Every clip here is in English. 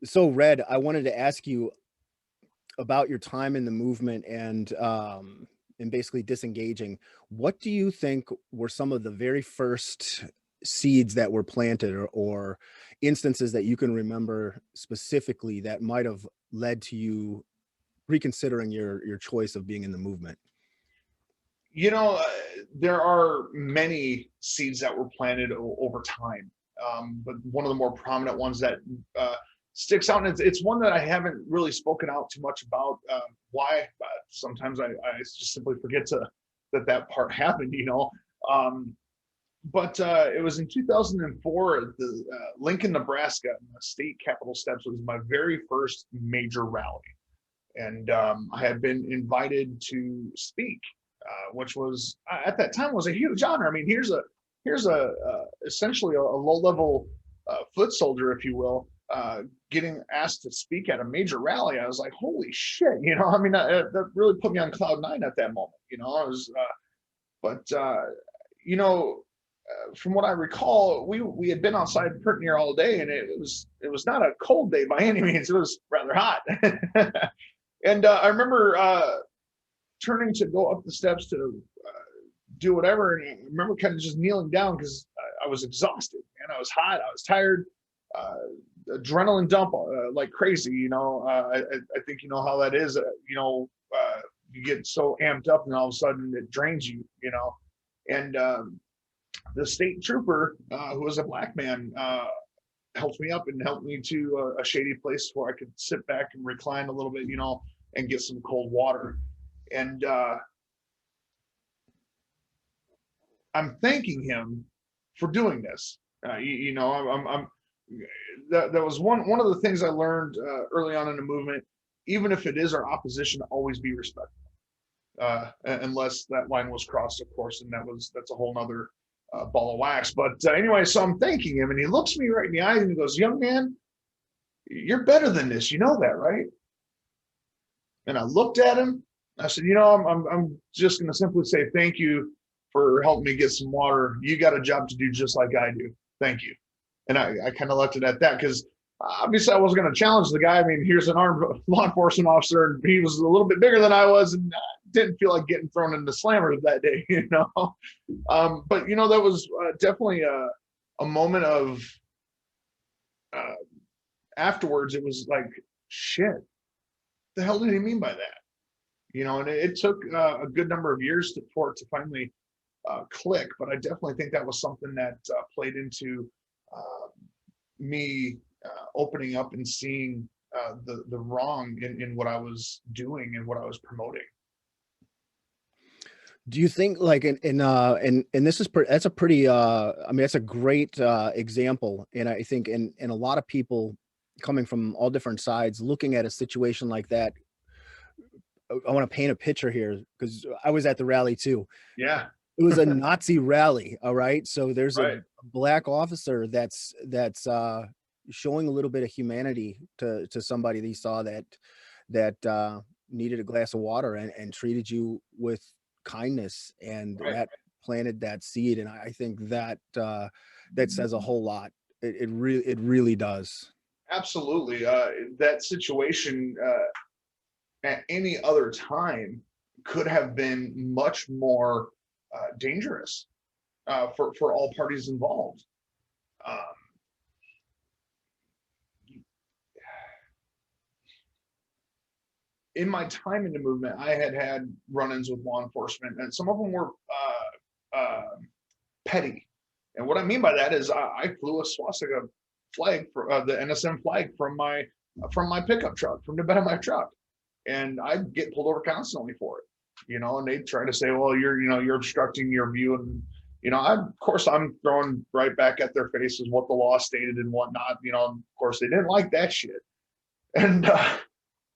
So, Red, I wanted to ask you about your time in the movement and basically disengaging. What do you think were some of the very first seeds that were planted or instances that you can remember specifically that might have led to you reconsidering your choice of being in the movement? You know, there are many seeds that were planted over time, but one of the more prominent ones that uh, sticks out, and it's one that I haven't really spoken out too much about. Why? Sometimes I just simply forget that part happened. Um, but it was in 2004 at the Lincoln, Nebraska, the state capitol steps. Was my very first major rally, and I had been invited to speak, which was at that time was a huge honor. I mean, here's a essentially a low level foot soldier, if you will, getting asked to speak at a major rally. I was like, holy shit, I mean, that really put me on cloud nine at that moment. I was, but from what I recall, we had been outside pretty near all day, and it was not a cold day by any means. It was rather hot. And I remember turning to go up the steps to do whatever, and I remember kind of just kneeling down because I was exhausted, and I was hot, I was tired, uh, adrenaline dump like crazy. I think you know how that is. You get so amped up, and all of a sudden it drains you. And the state trooper, who was a black man, helped me up and helped me to a shady place where I could sit back and recline a little bit, and get some cold water. And I'm thanking him for doing this. I'm that was one of the things I learned early on in the movement. Even if it is our opposition, always be respectful. Unless that line was crossed, of course, and that's a whole nother ball of wax. But anyway, so I'm thanking him, and he looks me right in the eyes and he goes, "Young man, you're better than this. You know that, right?" And I looked at him. I said, I'm just going to simply say thank you for helping me get some water. You got a job to do just like I do. Thank you. And I kind of left it at that because obviously I wasn't going to challenge the guy. I mean, here's an armed law enforcement officer, and he was a little bit bigger than I was, and didn't feel like getting thrown into slammers that day, But that was definitely a moment of uh, afterwards. It was like, shit, the hell did he mean by that? And it took a good number of years for it to finally click, but I definitely think that was something that played into uh, me opening up and seeing the wrong in what I was doing and what I was promoting. Do you think like and this is that's a pretty I mean that's a great example, and I think and a lot of people coming from all different sides looking at a situation like that, I want to paint a picture here because I was at the rally too. Yeah, It was a Nazi rally, all right? So there's a right. black officer that's showing a little bit of humanity to somebody that he saw that needed a glass of water and treated you with kindness, and Right. that planted that seed, and I think that that says a whole lot. It really does. Absolutely. That situation at any other time could have been much more dangerous for all parties involved. Um, in my time in the movement, I had run-ins with law enforcement, and some of them were petty. And what I mean by that is I flew a swastika flag for the NSM flag from my pickup truck, from the bed of my truck, and I'd get pulled over constantly for it. And they try to say, well, you're obstructing your view, and of course I'm throwing right back at their faces what the law stated and whatnot. Of course they didn't like that shit, and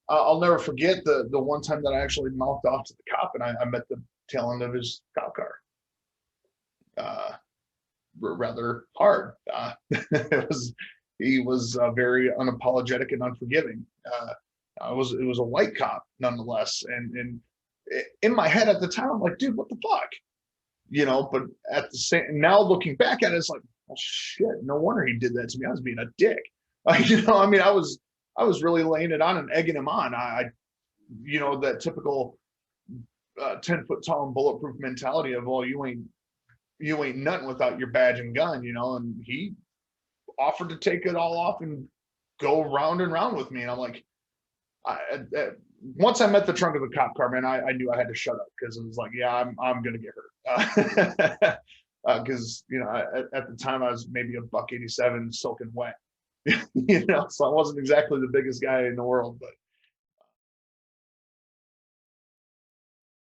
I'll never forget the one time that I actually mouthed off to the cop, and I met the tail end of his cop car. Uh, Rather hard. He was very unapologetic and unforgiving. It was a white cop nonetheless, and in my head at the time, I'm like, dude, what the fuck, But at the same, now looking back at it, it's like, oh shit, no wonder he did that to me. I was being a dick. I mean, I was I was really laying it on and egging him on. You know, that typical 10 foot tall and bulletproof mentality of, well, you ain't nothing without your badge and gun, you know. And he offered to take it all off and go round and round with me. And I'm like, once I met the trunk of the cop car, man, I knew I had to shut up, because it was like, yeah, I'm gonna get hurt. Because you know, at the time I was maybe a buck 87 soaking wet, you know, so I wasn't exactly the biggest guy in the world, but